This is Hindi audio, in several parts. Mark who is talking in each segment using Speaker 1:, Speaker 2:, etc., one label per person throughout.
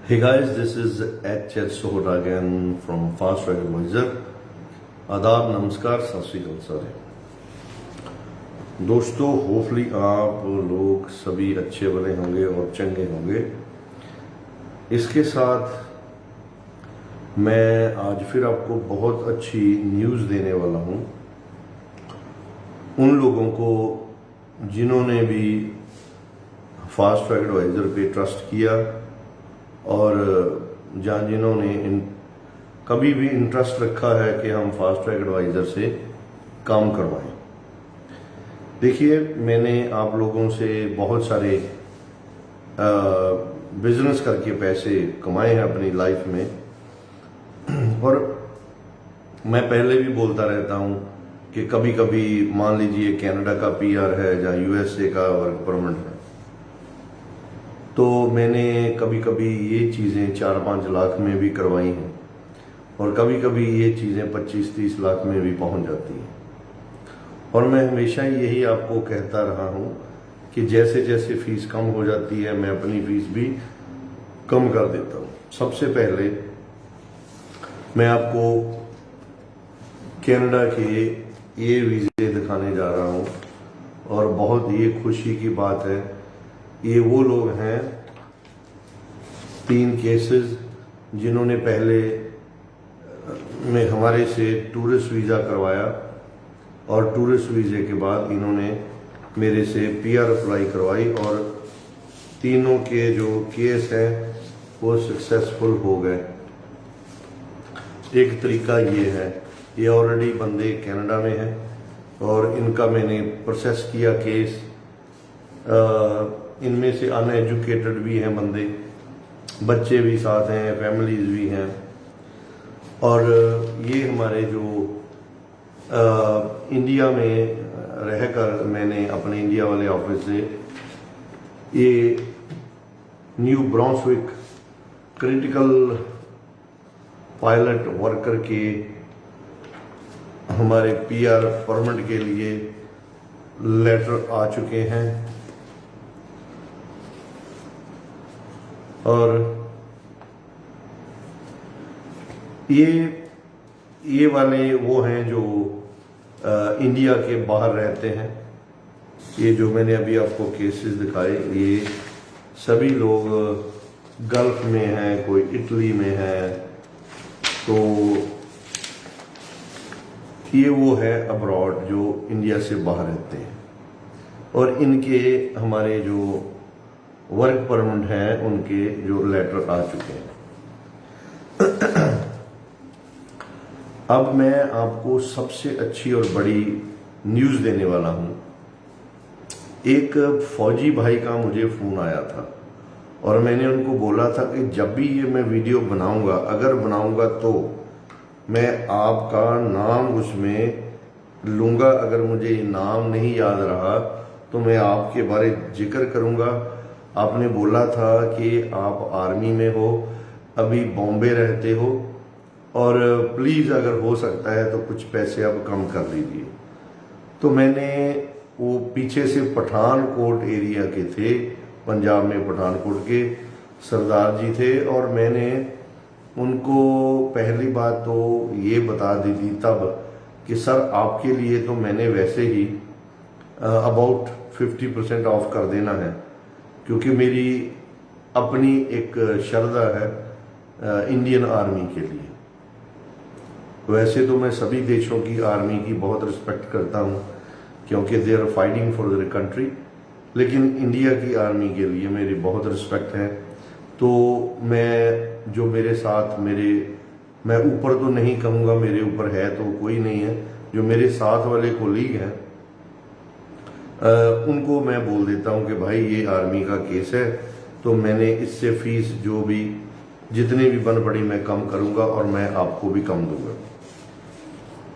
Speaker 1: Hey guys, this is H.H. Sohota again from Fast Track Advisor. आदाब, नमस्कार, सत श्री अकाल सारे दोस्तों। होपफुली आप लोग सभी अच्छे बने होंगे और चंगे होंगे। इसके साथ मैं आज फिर आपको बहुत अच्छी न्यूज़ देने वाला हूँ उन लोगों को जिन्होंने भी फास्ट ट्रैक एडवाइज़र पे ट्रस्ट किया और जहाँ जिन्होंने कभी भी इंटरेस्ट रखा है कि हम फास्ट ट्रैक एडवाइज़र से काम करवाएं। देखिए, मैंने आप लोगों से बहुत सारे बिजनेस करके पैसे कमाए हैं अपनी लाइफ में, और मैं पहले भी बोलता रहता हूँ कि कभी कभी मान लीजिए कनाडा का पीआर है या यूएसए का वर्क परमिट है, तो मैंने कभी कभी ये चीज़ें 4-5 लाख में भी करवाई हैं और कभी कभी ये चीज़ें 25-30 लाख में भी पहुंच जाती हैं। और मैं हमेशा यही आपको कहता रहा हूं कि जैसे जैसे फीस कम हो जाती है मैं अपनी फीस भी कम कर देता हूं। सबसे पहले मैं आपको कनाडा के ये वीज़े दिखाने जा रहा हूं और बहुत ये खुशी की बात है, ये वो लोग हैं 3 केसेस जिन्होंने पहले में हमारे से टूरिस्ट वीज़ा करवाया और टूरिस्ट वीज़े के बाद इन्होंने मेरे से पीआर अप्लाई करवाई और तीनों के जो केस हैं वो सक्सेसफुल हो गए। एक तरीका ये है, ये ऑलरेडी बंदे कनाडा में हैं और इनका मैंने प्रोसेस किया केस। इनमें से अनएजुकेटेड भी हैं बंदे, बच्चे भी साथ हैं, फैमिलीज भी हैं, और ये हमारे जो इंडिया में रहकर मैंने अपने इंडिया वाले ऑफिस से ये new Brunswick critical pilot worker के हमारे पीआर परमिट के लिए लेटर आ चुके हैं। और ये वाले वो हैं जो इंडिया के बाहर रहते हैं। ये जो मैंने अभी आपको केसेस दिखाए, ये सभी लोग गल्फ में हैं, कोई इटली में है, तो ये वो है अब्रॉड जो इंडिया से बाहर रहते हैं और इनके हमारे जो वर्क परमिट हैं उनके जो लेटर आ चुके हैं। अब मैं आपको सबसे अच्छी और बड़ी न्यूज़ देने वाला हूं। एक फौजी भाई का मुझे फ़ोन आया था और मैंने उनको बोला था कि जब भी ये मैं वीडियो बनाऊंगा, अगर बनाऊंगा तो मैं आपका नाम उसमें लूँगा। अगर मुझे नाम नहीं याद रहा तो मैं आपके बारे जिक्र करूँगा। आपने बोला था कि आप आर्मी में हो, अभी बॉम्बे रहते हो और प्लीज़ अगर हो सकता है तो कुछ पैसे आप कम कर लीजिए। तो मैंने वो पीछे से पठानकोट एरिया के थे, पंजाब में पठानकोट के सरदार जी थे, और मैंने उनको पहली बात तो ये बता दी थी तब कि सर आपके लिए तो मैंने वैसे ही अबाउट 50% ऑफ कर देना है, क्योंकि मेरी अपनी एक श्रद्धा है इंडियन आर्मी के लिए। वैसे तो मैं सभी देशों की आर्मी की बहुत रिस्पेक्ट करता हूँ क्योंकि they are fighting for their country, लेकिन इंडिया की आर्मी के लिए मेरी बहुत रिस्पेक्ट है। तो मैं जो मेरे साथ मैं ऊपर तो नहीं कहूँगा, मेरे ऊपर है तो कोई नहीं है, जो मेरे साथ वाले कोलीग हैं उनको मैं बोल देता हूं कि भाई ये आर्मी का केस है, तो मैंने इससे फीस जो भी जितनी भी बन पड़ी मैं कम करूंगा और मैं आपको भी कम दूंगा।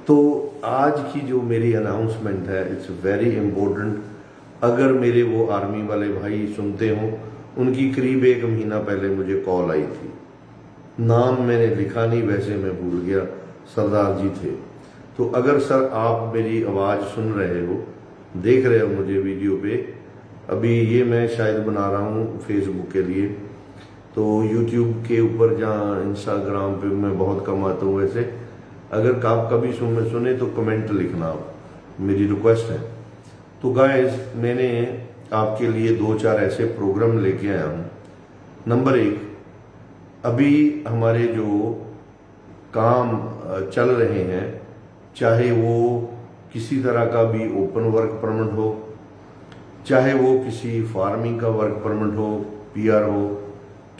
Speaker 1: तो आज की जो मेरी अनाउंसमेंट है, इट्स वेरी इम्पोर्टेंट। अगर मेरे वो आर्मी वाले भाई सुनते हो, उनकी करीब 1 महीना पहले मुझे कॉल आई थी। नाम मैंने लिखा नहीं, वैसे मैं भूल गया, सरदार जी थे। तो अगर सर आप मेरी आवाज़ सुन रहे हो, देख रहे हो मुझे वीडियो पे, अभी ये मैं शायद बना रहा हूँ फेसबुक के लिए, तो यूट्यूब के ऊपर जहाँ इंस्टाग्राम पे मैं बहुत कम आता हूँ, वैसे अगर आप कभी सुने तो कमेंट लिखना आप, मेरी रिक्वेस्ट है। तो गाइस, मैंने आपके लिए 2-4 ऐसे प्रोग्राम लेके आया हूँ। नंबर 1, अभी हमारे जो काम चल रहे हैं, चाहे वो किसी तरह का भी ओपन वर्क परमिट हो, चाहे वो किसी फार्मिंग का वर्क परमिट हो, पीआर हो,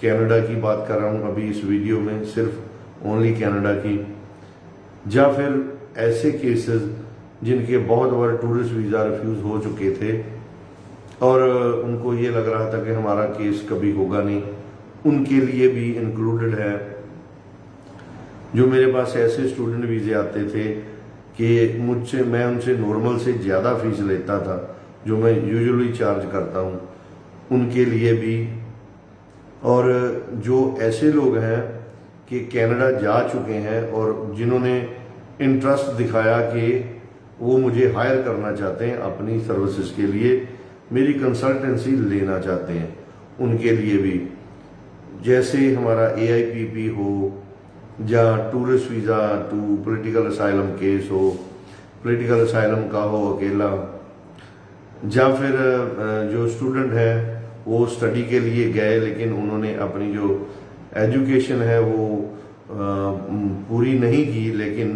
Speaker 1: कनाडा की बात कर रहा हूँ अभी इस वीडियो में, सिर्फ ओनली कनाडा की, या फिर ऐसे केसेस जिनके बहुत बार टूरिस्ट वीज़ा रिफ्यूज़ हो चुके थे और उनको ये लग रहा था कि हमारा केस कभी होगा नहीं, उनके लिए भी इंक्लूडेड है। जो मेरे पास ऐसे स्टूडेंट वीज़े आते थे कि मैं उनसे नॉर्मल से ज़्यादा फीस लेता था जो मैं यूजुअली चार्ज करता हूँ, उनके लिए भी। और जो ऐसे लोग हैं कि कनाडा जा चुके हैं और जिन्होंने इंटरेस्ट दिखाया कि वो मुझे हायर करना चाहते हैं अपनी सर्विसेज के लिए, मेरी कंसल्टेंसी लेना चाहते हैं, उनके लिए भी। जैसे हमारा AIPP हो, या tourist visa to political asylum case हो, पॉलिटिकल असाइलम का हो अकेला, या फिर जो स्टूडेंट हैं वो स्टडी के लिए गए लेकिन उन्होंने अपनी जो एजुकेशन है वो पूरी नहीं की, लेकिन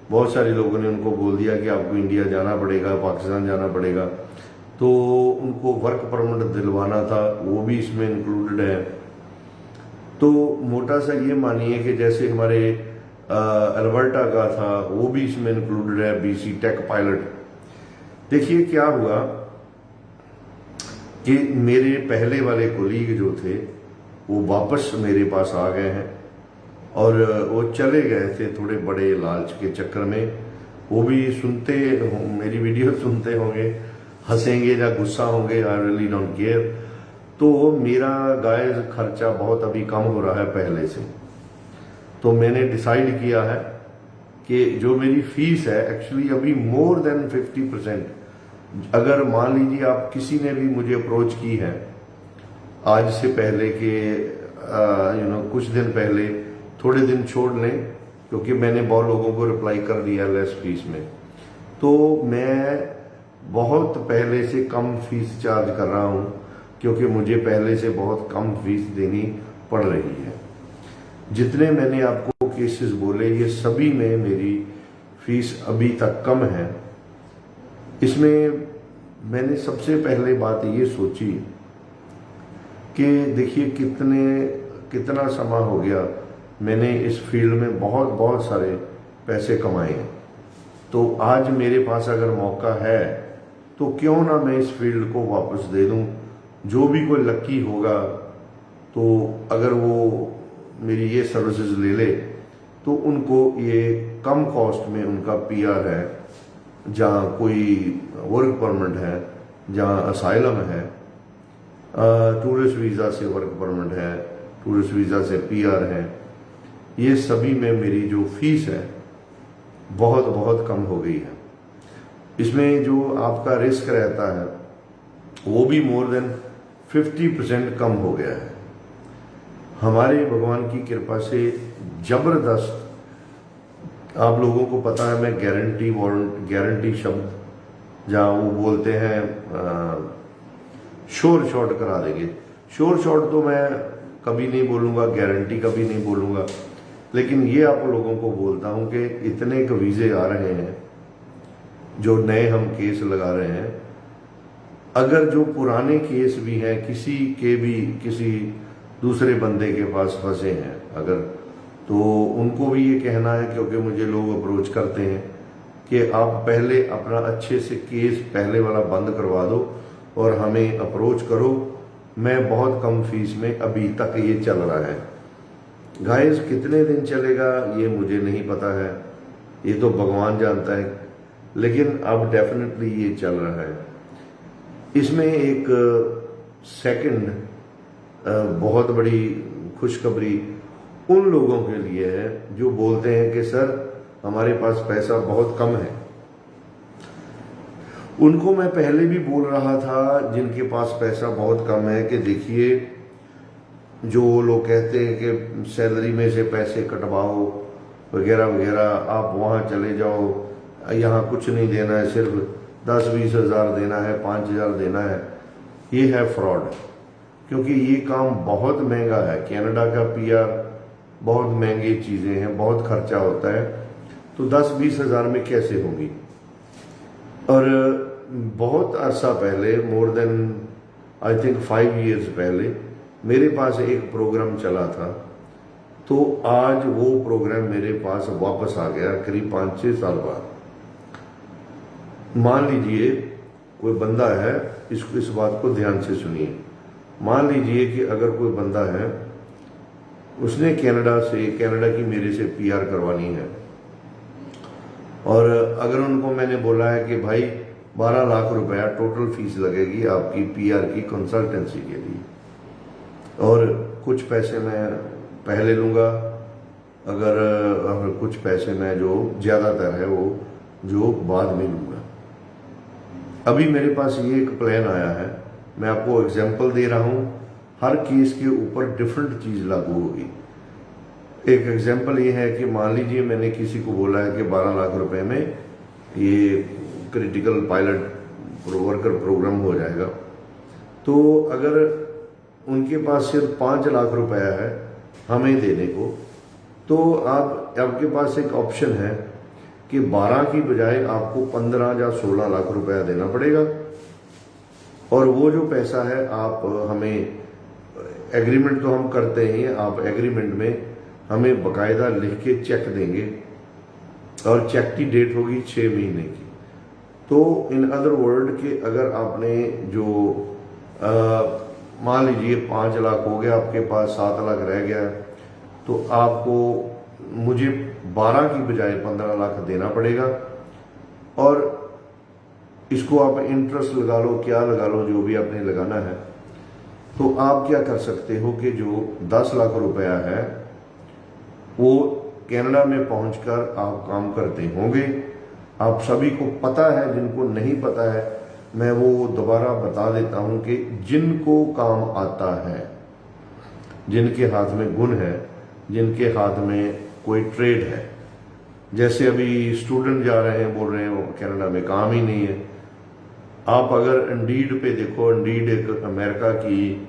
Speaker 1: बहुत सारे लोगों ने उनको बोल दिया कि आपको इंडिया जाना पड़ेगा, पाकिस्तान जाना पड़ेगा, तो उनको वर्क परमिट दिलवाना था, वो भी इसमें इंक्लूडेड है। तो मोटा सा ये मानिए कि जैसे हमारे अल्बर्टा का था, वो भी इसमें इंक्लूडेड है, BC टेक पायलट। देखिए क्या हुआ कि मेरे पहले वाले कोलीग जो थे वो वापस मेरे पास आ गए हैं और वो चले गए थे थोड़े बड़े लालच के चक्कर में। वो भी सुनते मेरी वीडियो सुनते होंगे, हंसेंगे या गुस्सा होंगे, आई रियली डोंट केयर। तो मेरा गाइस खर्चा बहुत अभी कम हो रहा है पहले से, तो मैंने डिसाइड किया है कि जो मेरी फीस है एक्चुअली अभी मोर देन 50%, अगर मान लीजिए आप किसी ने भी मुझे अप्रोच की है आज से पहले के कुछ दिन पहले, थोड़े दिन छोड़ लें क्योंकि मैंने बहुत लोगों को रिप्लाई कर दिया लेस फीस में, तो मैं बहुत पहले से कम फीस चार्ज कर रहा हूं क्योंकि मुझे पहले से बहुत कम फीस देनी पड़ रही है। जितने मैंने आपको केसेस बोले ये सभी में मेरी फीस अभी तक कम है। इसमें मैंने सबसे पहले बात ये सोची कि देखिए कितना समय हो गया मैंने इस फील्ड में बहुत सारे पैसे कमाए हैं, तो आज मेरे पास अगर मौका है तो क्यों ना मैं इस फील्ड को वापस दे दूं। जो भी कोई लकी होगा तो अगर वो मेरी ये सर्विसेज ले ले तो उनको ये कम कॉस्ट में उनका PR है, जहाँ कोई वर्क परमिट है, जहाँ असाइलम है, टूरिस्ट वीज़ा से वर्क परमिट है, टूरिस्ट वीज़ा से PR है, ये सभी में मेरी जो फीस है बहुत कम हो गई है। इसमें जो आपका रिस्क रहता है वो भी मोर देन 50% कम हो गया है। हमारे भगवान की कृपा से जबरदस्त, आप लोगों को पता है मैं गारंटी शब्द जहाँ वो बोलते हैं श्योर शॉट करा देंगे, श्योर शॉट तो मैं कभी नहीं बोलूँगा, गारंटी कभी नहीं बोलूँगा, लेकिन ये आप लोगों को बोलता हूँ कि इतने के वीज़े आ रहे हैं जो नए हम केस लगा रहे हैं, अगर जो पुराने केस भी हैं किसी दूसरे बंदे के पास फंसे हैं अगर, तो उनको भी ये कहना है, क्योंकि मुझे लोग अप्रोच करते हैं कि आप पहले अपना अच्छे से केस पहले वाला बंद करवा दो और हमें अप्रोच करो। मैं बहुत कम फीस में अभी तक ये चल रहा है। गाइस कितने दिन चलेगा ये मुझे नहीं पता है, ये तो भगवान जानता है, लेकिन अब डेफिनेटली ये चल रहा है। इसमें एक सेकंड बहुत बड़ी खुशखबरी उन लोगों के लिए है जो बोलते हैं कि सर हमारे पास पैसा बहुत कम है। उनको मैं पहले भी बोल रहा था जिनके पास पैसा बहुत कम है कि देखिए जो लोग कहते हैं कि सैलरी में से पैसे कटवाओ वगैरह वगैरह, आप वहाँ चले जाओ, यहाँ कुछ नहीं देना है, सिर्फ 10-20 हज़ार देना है, 5,000 देना है, ये है फ्रॉड। क्योंकि ये काम बहुत महंगा है। कनाडा का पीआर बहुत महंगी चीज़ें हैं, बहुत खर्चा होता है, तो 10-20 हज़ार में कैसे होगी। और बहुत अरसा पहले, more than I think 5 years पहले, मेरे पास एक प्रोग्राम चला था, तो आज वो प्रोग्राम मेरे पास वापस आ गया करीब 5-6 साल बाद। मान लीजिए कोई बंदा है, इस बात को ध्यान से सुनिए। मान लीजिए कि अगर कोई बंदा है, उसने कनाडा की मेरे से पीआर करवानी है, और अगर उनको मैंने बोला है कि भाई 12 लाख रुपया टोटल फीस लगेगी आपकी पीआर की कंसल्टेंसी के लिए, और कुछ पैसे मैं पहले लूँगा, अगर कुछ पैसे मैं जो ज़्यादातर है वो जो बाद में लूँगा। अभी मेरे पास ये एक प्लान आया है, मैं आपको एग्जांपल दे रहा हूँ, हर केस के ऊपर डिफरेंट चीज़ लागू होगी। एक एग्जांपल ये है कि मान लीजिए मैंने किसी को बोला है कि 12 लाख रुपए में ये क्रिटिकल पायलट वर्कर प्रोग्राम हो जाएगा, तो अगर उनके पास सिर्फ 5 लाख रुपया है हमें देने को, तो आपके पास एक ऑप्शन है कि 12 की बजाय आपको 15 या 16 लाख रुपया देना पड़ेगा, और वो जो पैसा है आप हमें, एग्रीमेंट तो हम करते हैं, आप एग्रीमेंट में हमें बकायदा लिख के चेक देंगे, और चेक की डेट होगी 6 महीने की। तो इन अदर वर्ड के अगर आपने जो मान लीजिए 5 लाख हो गया आपके पास, 7 लाख रह गया, तो आपको मुझे 12 की बजाय 15 लाख देना पड़ेगा, और इसको आप इंटरेस्ट लगा लो, क्या लगा लो, जो भी आपने लगाना है। तो आप क्या कर सकते हो कि जो 10 लाख रुपया है वो कनाडा में पहुंचकर आप काम करते होंगे। आप सभी को पता है, जिनको नहीं पता है मैं वो दोबारा बता देता हूं कि जिनको काम आता है, जिनके हाथ में गुण है, जिनके हाथ में कोई ट्रेड है, जैसे अभी स्टूडेंट जा रहे हैं, बोल रहे हैं कनाडा में काम ही नहीं है। आप अगर इंडीड पे देखो, इंडीड एक अमेरिका की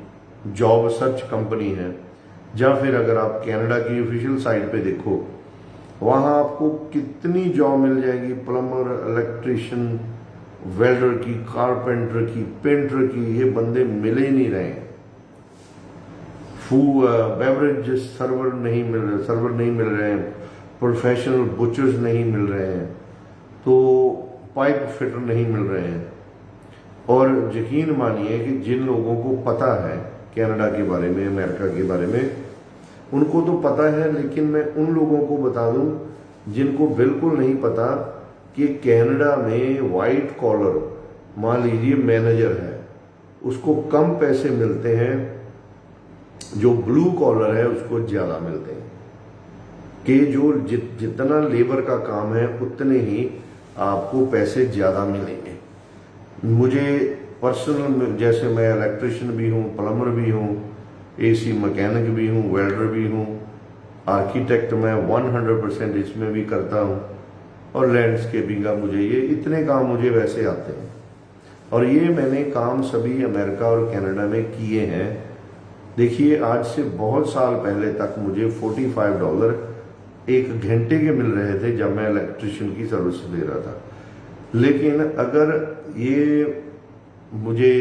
Speaker 1: जॉब सर्च कंपनी है, या फिर अगर आप कनाडा की ऑफिशियल साइट पे देखो, वहाँ आपको कितनी जॉब मिल जाएगी, प्लम्बर, इलेक्ट्रिशियन, वेल्डर की, कारपेंटर की, पेंटर की, ये बंदे मिल ही नहीं रहे हैं। बेवरेज सर्वर नहीं मिल रहे हैं, प्रोफेशनल बुचर्स नहीं मिल रहे हैं, तो पाइप फिटर नहीं मिल रहे हैं। और यकीन मानिए कि जिन लोगों को पता है कनाडा के बारे में, अमेरिका के बारे में, उनको तो पता है, लेकिन मैं उन लोगों को बता दूं जिनको बिल्कुल नहीं पता कि कनाडा में वाइट कॉलर, मान लीजिए मैनेजर है, उसको कम पैसे मिलते हैं, जो ब्लू कॉलर है उसको ज्यादा मिलते हैं, कि जो जितना लेबर का काम है उतने ही आपको पैसे ज्यादा मिलेंगे। मुझे पर्सनल, जैसे मैं इलेक्ट्रिशियन भी हूँ, प्लम्बर भी हूँ, एसी मैकेनिक भी हूँ, वेल्डर भी हूँ, आर्किटेक्ट मैं 100% इसमें भी करता हूँ, और लैंडस्केपिंग का मुझे ये इतने काम मुझे वैसे आते हैं, और ये मैंने काम सभी अमेरिका और कनाडा में किए हैं। देखिए आज से बहुत साल पहले तक मुझे $45 1 घंटे के मिल रहे थे जब मैं इलेक्ट्रिशियन की सर्विस दे रहा था। लेकिन अगर ये मुझे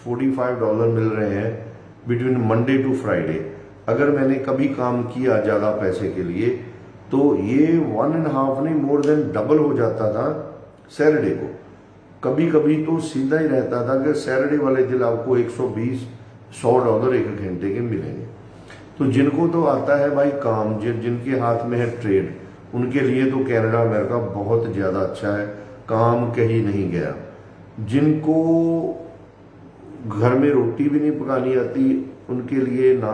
Speaker 1: $45 मिल रहे हैं बिटवीन मंडे टू फ्राइडे, अगर मैंने कभी काम किया ज़्यादा पैसे के लिए, तो ये 1.5 नहीं, मोर देन डबल हो जाता था सैटरडे को। कभी कभी तो सीधा ही रहता था कि सैटरडे वाले दिन आपको $120-100 1 घंटे के मिलेंगे। तो जिनको तो आता है भाई काम, जिनके हाथ में है ट्रेड, उनके लिए तो कनाडा अमेरिका बहुत ज़्यादा अच्छा है, काम कहीं नहीं गया। जिनको घर में रोटी भी नहीं पकानी आती, उनके लिए ना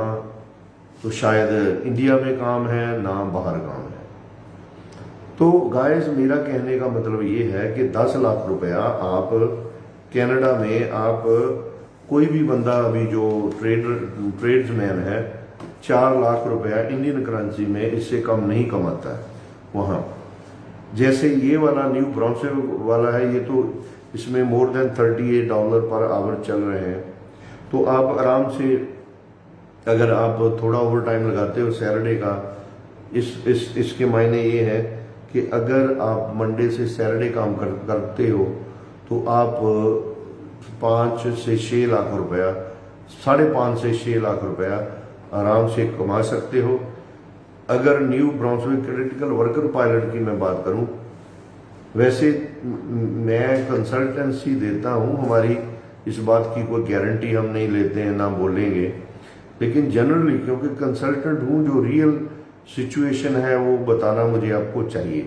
Speaker 1: तो शायद इंडिया में काम है, ना बाहर काम है। तो गाइस, मेरा कहने का मतलब ये है कि 10 लाख रुपया आप कनाडा में आप कोई भी बंदा अभी जो ट्रेड्समैन है 4 लाख रुपया इंडियन करेंसी में इससे कम नहीं कमाता है वहाँ। जैसे ये वाला न्यू ब्राउनसविक वाला है, ये तो इसमें मोर देन $38 पर आवर चल रहे हैं। तो आप आराम से, अगर आप थोड़ा ओवर टाइम लगाते हो सैटरडे का, इसके मायने ये है कि अगर आप मंडे से सैटरडे काम करते हो तो आप 5 से 6 लाख रुपया, 5.5 से 6 लाख रुपया आराम से कमा सकते हो। अगर न्यू ब्राउनसविक क्रिटिकल वर्कर पायलट की मैं बात करूं, वैसे मैं कंसल्टेंसी देता हूं, हमारी इस बात की कोई गारंटी हम नहीं लेते हैं ना बोलेंगे, लेकिन जनरली क्योंकि कंसल्टेंट हूं, जो रियल सिचुएशन है वो बताना मुझे आपको चाहिए।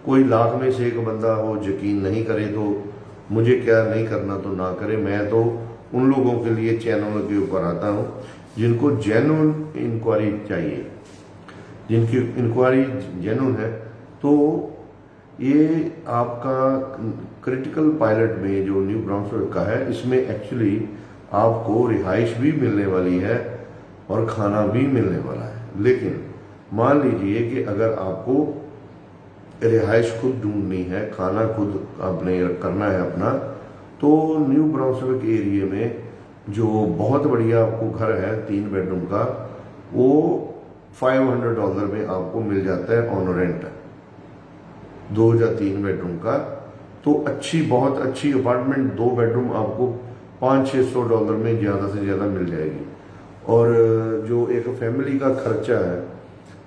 Speaker 1: कोई लाख में से एक बंदा हो यकीन नहीं करे तो मुझे क्या नहीं करना तो ना करे। मैं तो उन लोगों के लिए चैनल के ऊपर आता हूं जिनको जेन्युइन इंक्वायरी चाहिए, जिनकी इंक्वायरी जेन्युइन है। तो ये आपका क्रिटिकल पायलट में जो न्यू ब्राउनसविक का है, इसमें एक्चुअली आपको रिहाइश भी मिलने वाली है और खाना भी मिलने वाला है। लेकिन मान लीजिए कि अगर आपको रिहाइश खुद ढूंढनी है, खाना खुद आपने करना है अपना, तो न्यू ब्राउनसविक एरिया में जो बहुत बढ़िया आपको घर है 3 बेडरूम का, वो $500 में आपको मिल जाता है ऑन रेंट, 2 या 3 बेडरूम का। तो बहुत अच्छी अपार्टमेंट 2 बेडरूम आपको $500-600 में ज़्यादा से ज़्यादा मिल जाएगी। और जो एक फैमिली का खर्चा है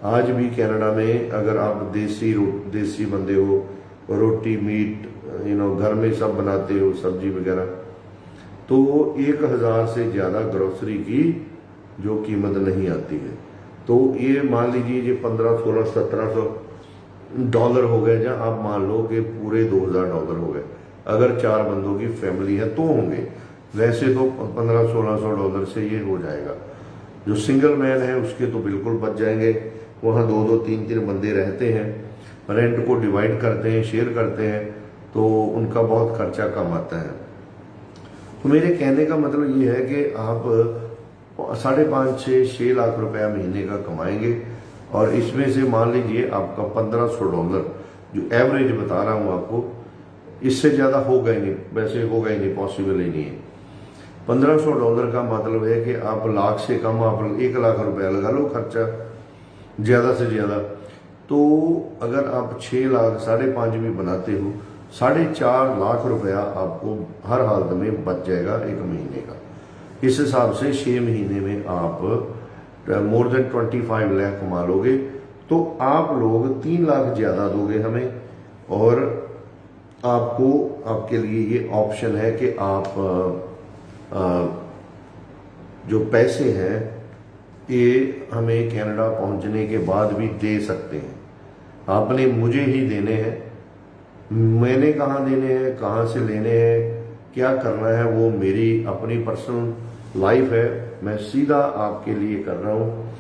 Speaker 1: आज भी कनाडा में, अगर आप देसी बंदे हो, रोटी मीट घर में सब बनाते हो, सब्जी वगैरह, तो 1000 से ज़्यादा ग्रोसरी की जो कीमत नहीं आती है। तो ये मान लीजिए ये $1500-1700 हो गए, जहाँ आप मान लो कि पूरे $2000 हो गए। अगर 4 बंदों की फैमिली है तो होंगे, वैसे तो $1500-1600 से ये हो जाएगा। जो सिंगल मैन है उसके तो बिल्कुल बच जाएंगे। वहाँ 2-2, 3-3 बंदे रहते हैं, रेंट को डिवाइड करते हैं, शेयर करते हैं, तो उनका बहुत खर्चा कम आता है। तो मेरे कहने का मतलब ये है कि आप 5.5 से 6 लाख रुपया महीने का कमाएंगे, और इसमें से मान लीजिए आपका $1500 जो एवरेज बता रहा हूँ आपको, इससे ज़्यादा होगा ही नहीं, वैसे होगा ही नहीं, पॉसिबल ही नहीं है। $1500 का मतलब है कि आप लाख से कम आप 1 लाख रुपया लगा लो खर्चा ज़्यादा से ज़्यादा। तो अगर आप 6 लाख 5.5 भी बनाते हो, 4.5 लाख रुपया आपको हर हालत में बच जाएगा 1 महीने का। इस हिसाब से 6 महीने में आप मोर देन 25 लाख कमा लोगे। तो आप लोग 3 लाख ज़्यादा दोगे हमें, और आपको, आपके लिए ये ऑप्शन है कि आप जो पैसे हैं ये हमें कनाडा पहुंचने के बाद भी दे सकते हैं। आपने मुझे ही देने हैं, मैंने कहाँ देने हैं, कहाँ से लेने हैं, क्या करना है, वो मेरी अपनी पर्सनल लाइफ है। मैं सीधा आपके लिए कर रहा हूँ।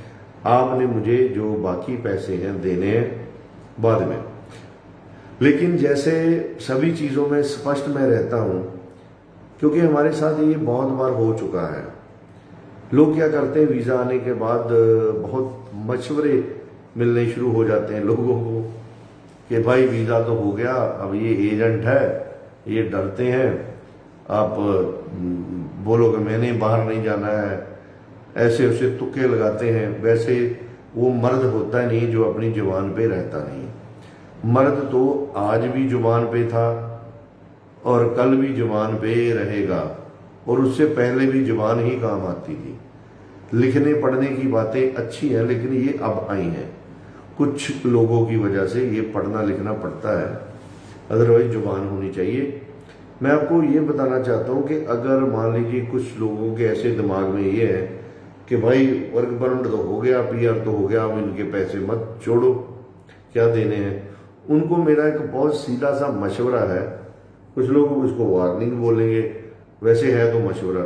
Speaker 1: आपने मुझे जो बाकी पैसे हैं देने हैं बाद में। लेकिन जैसे सभी चीज़ों में स्पष्ट मैं रहता हूँ, क्योंकि हमारे साथ ये बहुत बार हो चुका है। लोग क्या करते हैं, वीज़ा आने के बाद बहुत मशवरे मिलने शुरू हो जाते हैं लोगों को कि भाई वीज़ा तो हो गया, अब ये एजेंट है, ये डरते हैं, आप बोलो कि मैंने बाहर नहीं जाना है, ऐसे उसे तुक्के लगाते हैं। वैसे वो मर्द होता नहीं जो अपनी जुबान पे रहता नहीं। मर्द तो आज भी जुबान पे था और कल भी जुबान पे रहेगा, और उससे पहले भी जुबान ही काम आती थी। लिखने पढ़ने की बातें अच्छी हैं, लेकिन ये अब आई हैं। कुछ लोगों की वजह से ये पढ़ना लिखना पड़ता है, अदरवाइज जुबान होनी चाहिए। मैं आपको ये बताना चाहता हूँ कि अगर मान लीजिए कुछ लोगों के ऐसे दिमाग में ये है कि भाई वर्क परमिट तो हो गया, PR तो हो गया, अब इनके पैसे मत छोड़ो, क्या देने हैं, उनको मेरा एक बहुत सीधा सा मशवरा है। कुछ लोग उसको वार्निंग बोलेंगे, वैसे है तो मशवरा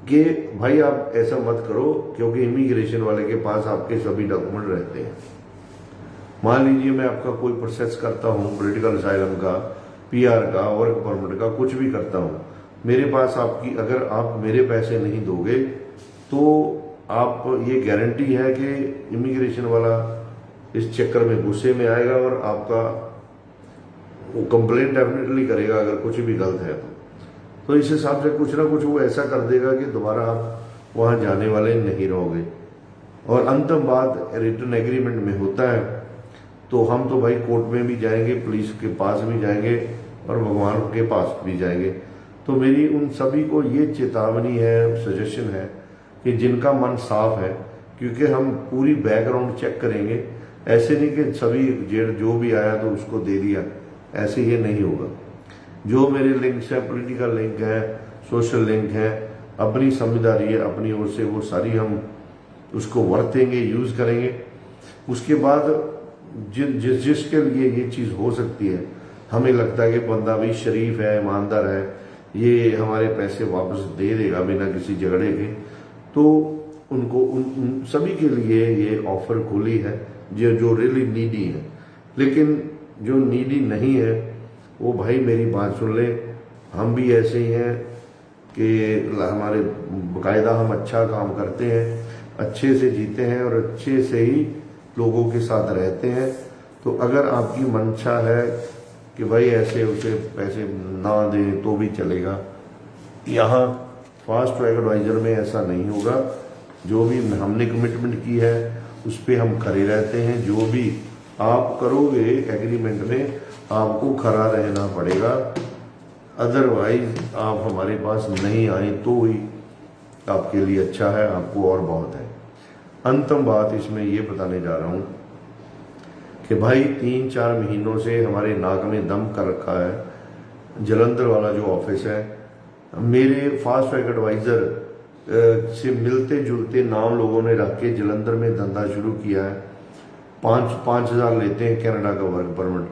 Speaker 1: कि भाई आप ऐसा मत करो, क्योंकि इमिग्रेशन वाले के पास आपके सभी डॉक्यूमेंट रहते हैं। मान लीजिए मैं आपका कोई प्रोसेस करता हूँ, पॉलिटिकल असाइलम का, PR का, वर्क परमिट का, कुछ भी करता हूँ, मेरे पास आपकी, अगर आप मेरे पैसे नहीं दोगे तो आप, ये गारंटी है कि इमिग्रेशन वाला इस चक्कर में गुस्से में आएगा और आपका वो कंप्लेंट डेफिनेटली करेगा अगर कुछ भी गलत है तो इस हिसाब से कुछ ना कुछ वो ऐसा कर देगा कि दोबारा आप वहाँ जाने वाले नहीं रहोगे। और अंतिम बात रिटर्न एग्रीमेंट में होता है, तो हम तो भाई कोर्ट में भी जाएंगे, पुलिस के पास भी जाएंगे और भगवान के पास भी जाएंगे। तो मेरी उन सभी को ये चेतावनी है, सजेशन है कि जिनका मन साफ है, क्योंकि हम पूरी बैकग्राउंड चेक करेंगे, ऐसे नहीं कि सभी जो भी आया तो उसको दे दिया, ऐसे ये नहीं होगा। जो मेरे लिंक्स है, पॉलिटिकल लिंक है, सोशल लिंक है, अपनी समझदारी है अपनी ओर से, वो सारी हम उसको वरतेंगे, यूज करेंगे। उसके बाद जिसके लिए ये चीज हो सकती है, हमें लगता है कि बंदा भी शरीफ है, ईमानदार है, ये हमारे पैसे वापस दे देगा बिना किसी झगड़े के, तो उनको उन सभी के लिए ये ऑफर खुली है जो रियली नीडी है। लेकिन जो नीडी नहीं है वो भाई मेरी बात सुन ले, हम भी ऐसे ही हैं कि हमारे बाकायदा हम अच्छा काम करते हैं, अच्छे से जीते हैं और अच्छे से ही लोगों के साथ रहते हैं। तो अगर आपकी मंशा है कि भाई ऐसे उसे पैसे ना दें तो भी चलेगा, यहाँ फास्ट ट्रैक एडवाइजर में ऐसा नहीं होगा। जो भी हमने कमिटमेंट की है उस पर हम खड़े रहते हैं। जो भी आप करोगे एग्रीमेंट में, आपको खड़ा रहना पड़ेगा, अदरवाइज आप हमारे पास नहीं आए तो ही आपके लिए अच्छा है, आपको और बहुत है। अंतिम बात इसमें ये बताने जा रहा हूं कि भाई 3-4 महीनों से हमारे नाक में दम कर रखा है। जलंधर वाला जो ऑफिस है, मेरे फास्ट ट्रैक एडवाइजर से मिलते जुलते नाम लोगों ने रख के जलंधर में धंधा शुरू किया है। 5,000 लेते हैं कनाडा का वर्क परमिट,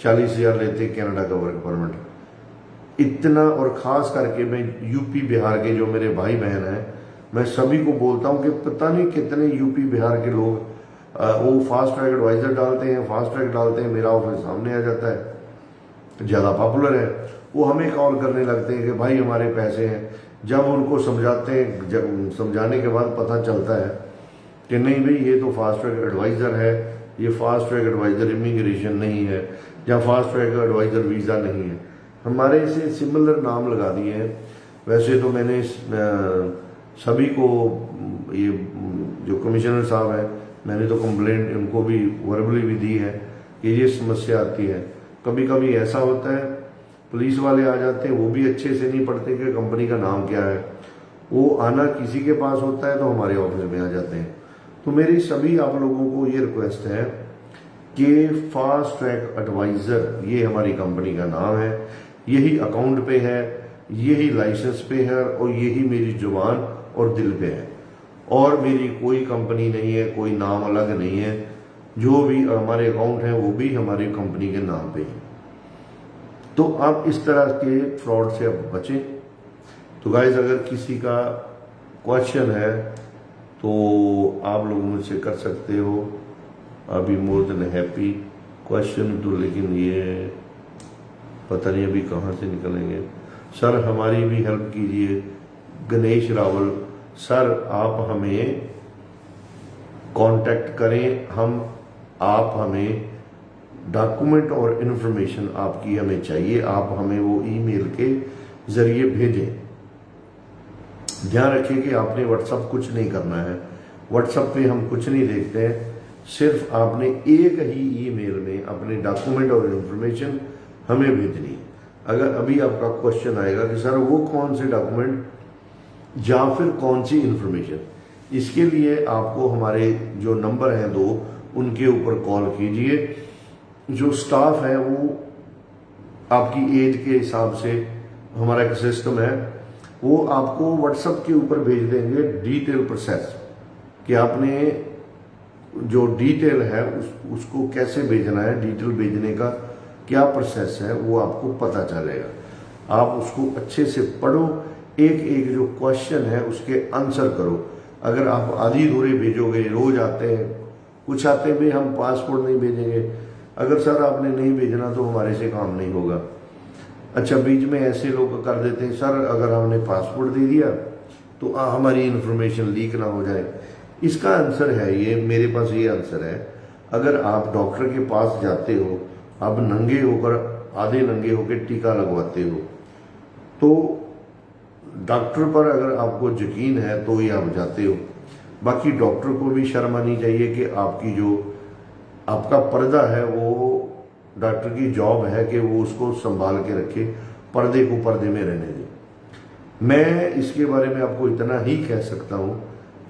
Speaker 1: 40,000 लेते हैं कनाडा का वर्क परमिट। इतना, और खास करके मैं यूपी बिहार के जो मेरे भाई बहन हैं, मैं सभी को बोलता हूं कि पता नहीं कितने यूपी बिहार के लोग वो फास्ट ट्रैक एडवाइजर डालते हैं, फास्ट ट्रैक डालते हैं, मेरा ऑफिस सामने आ जाता है, ज्यादा पॉपुलर है, वो हमें कॉल करने लगते हैं कि भाई हमारे पैसे हैं। जब उनको समझाते हैं, जब समझाने के बाद पता चलता है कि नहीं भाई ये तो फास्ट ट्रैक एडवाइजर है, ये फास्ट ट्रैक एडवाइजर इमिग्रेशन नहीं है, या फास्ट ट्रैक एडवाइजर वीजा नहीं है। हमारे इसे सिमिलर नाम लगा दिए हैं। वैसे तो मैंने सभी को, ये जो कमिश्नर साहब हैं, मैंने तो कंप्लेंट उनको भी वर्बली भी दी है कि ये समस्या आती है। कभी कभी ऐसा होता है पुलिस वाले आ जाते हैं, वो भी अच्छे से नहीं पढ़ते कि कंपनी का नाम क्या है, वो आना किसी के पास होता है तो हमारे ऑफिस में आ जाते हैं। तो मेरी सभी आप लोगों को ये रिक्वेस्ट है कि फास्ट ट्रैक एडवाइजर ये हमारी कंपनी का नाम है, यही अकाउंट पे है, यही लाइसेंस पे है और यही मेरी जुबान और दिल पे है, और मेरी कोई कंपनी नहीं है, कोई नाम अलग नहीं है। जो भी हमारे अकाउंट है वो भी हमारी कंपनी के नाम पे है। तो आप इस तरह के फ्रॉड से आप बचें। तो गाइज अगर किसी का क्वेश्चन है तो आप लोग मुझसे कर सकते हो, अभी मोर देन हैप्पी क्वेश्चन तो, लेकिन ये पता नहीं अभी कहाँ से निकलेंगे। सर हमारी भी हेल्प कीजिए, गणेश रावल सर आप हमें कांटेक्ट करें, आप हमें डॉक्यूमेंट और इन्फॉर्मेशन आपकी हमें चाहिए, आप हमें वो ईमेल के जरिए भेजें। ध्यान रखिए कि आपने व्हाट्सएप कुछ नहीं करना है, व्हाट्सएप पे हम कुछ नहीं देखते हैं, सिर्फ आपने एक ही ईमेल में अपने डॉक्यूमेंट और इन्फॉर्मेशन हमें भेजनी है। अगर अभी आपका क्वेश्चन आएगा कि सर वो कौन से डॉक्यूमेंट या फिर कौन सी इन्फॉर्मेशन, इसके लिए आपको हमारे जो नंबर हैं 2 उनके ऊपर कॉल कीजिए। जो स्टाफ है वो आपकी एज के हिसाब से, हमारा एक सिस्टम है, वो आपको व्हाट्सएप के ऊपर भेज देंगे डिटेल प्रोसेस कि आपने जो डिटेल है उसको कैसे भेजना है, डिटेल भेजने का क्या प्रोसेस है वो आपको पता चलेगा। आप उसको अच्छे से पढ़ो, एक एक जो क्वेश्चन है उसके आंसर करो। अगर आप आधी अधूरे भेजोगे, रोज आते हैं, कुछ आते हैं भाई हम पासपोर्ट नहीं भेजेंगे, अगर सर आपने नहीं भेजना तो हमारे से काम नहीं होगा। अच्छा, बीच में ऐसे लोग कर देते हैं, सर अगर हमने पासपोर्ट दे दिया तो हमारी इन्फॉर्मेशन लीक ना हो जाए। इसका आंसर है ये, मेरे पास ये आंसर है। अगर आप डॉक्टर के पास जाते हो, आप नंगे होकर, आधे नंगे होकर टीका लगवाते हो, तो डॉक्टर पर अगर आपको यकीन है तो ही आप जाते हो। बाकी डॉक्टर को भी शर्म आनी चाहिए कि आपकी जो आपका पर्दा है, वो डॉक्टर की जॉब है कि वो उसको संभाल के रखे, पर्दे को पर्दे में रहने दे। मैं इसके बारे में आपको इतना ही कह सकता हूं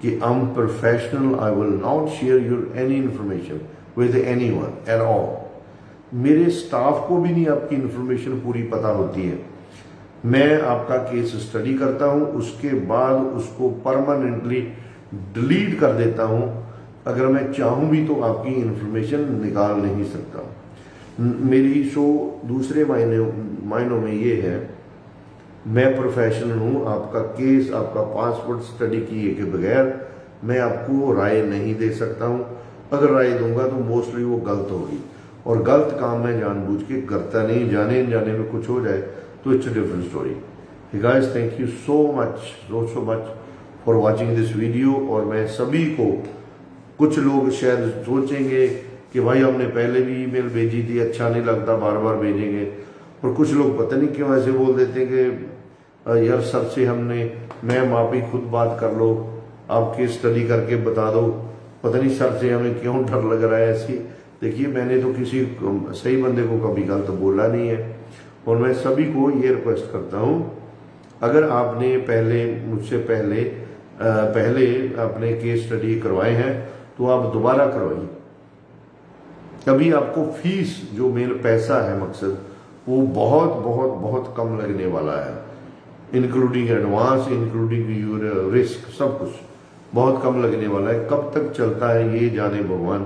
Speaker 1: कि I am professional, I will not share your any information with anyone at all. मेरे स्टाफ को भी नहीं आपकी इंफॉर्मेशन पूरी पता होती है। मैं आपका केस स्टडी करता हूं, उसके बाद उसको परमानेंटली डिलीट कर देता हूं। अगर मैं चाहूं भी तो आपकी इंफॉर्मेशन निकाल नहीं सकता। मेरी शो दूसरे मायनों में ये है, मैं प्रोफेशनल हूं। आपका केस, आपका पासपोर्ट स्टडी किए के बगैर मैं आपको राय नहीं दे सकता हूं। अगर राय दूंगा तो मोस्टली वो गलत होगी, और गलत काम मैं जानबूझ के करता नहीं। जाने में कुछ हो जाए तो it's a different story. Guys, thank you so much for watching this video. और मैं सभी को, कुछ लोग शायद सोचेंगे कि भाई हमने पहले भी ईमेल भेजी थी, अच्छा नहीं लगता, बार बार भेजेंगे। और कुछ लोग पता नहीं क्यों ऐसे बोल देते हैं कि यार सर से हमने, मैम आप ही खुद बात कर लो, आपके स्टडी करके बता दो। पता नहीं सर से हमें क्यों डर लग रहा है ऐसी। देखिए, मैंने तो किसी सही बंदे को कभी गलत बोला नहीं है। और मैं सभी को ये रिक्वेस्ट करता हूं, अगर आपने मुझसे पहले अपने केस स्टडी करवाए हैं तो आप दोबारा करवाइए। कभी आपको फीस, जो मेरा पैसा है मकसद, वो बहुत कम लगने वाला है, including advance, including your risk, सब कुछ बहुत कम लगने वाला है। कब तक चलता है ये जाने भगवान।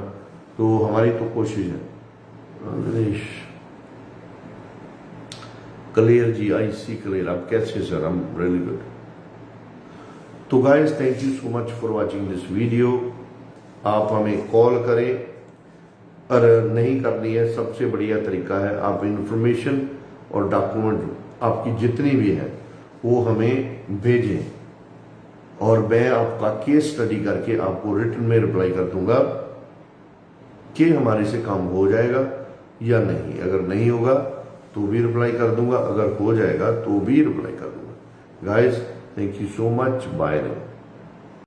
Speaker 1: तो हमारी तो कोशिश है। क्लियर जी, आई सी क्लियर। आप कैसे sir? I am really good. तो guys, thank you so much for watching this video. आप हमें कॉल करें, और नहीं करनी है, सबसे बढ़िया तरीका है आप इंफॉर्मेशन और डॉक्यूमेंट आपकी जितनी भी है वो हमें भेजें, और मैं आपका केस स्टडी करके आपको रिटन में रिप्लाई कर दूंगा कि हमारे से काम हो जाएगा या नहीं। अगर नहीं होगा तो भी रिप्लाई कर दूंगा, अगर हो जाएगा तो भी रिप्लाई कर दूंगा। Guys, thank you so much, bye now.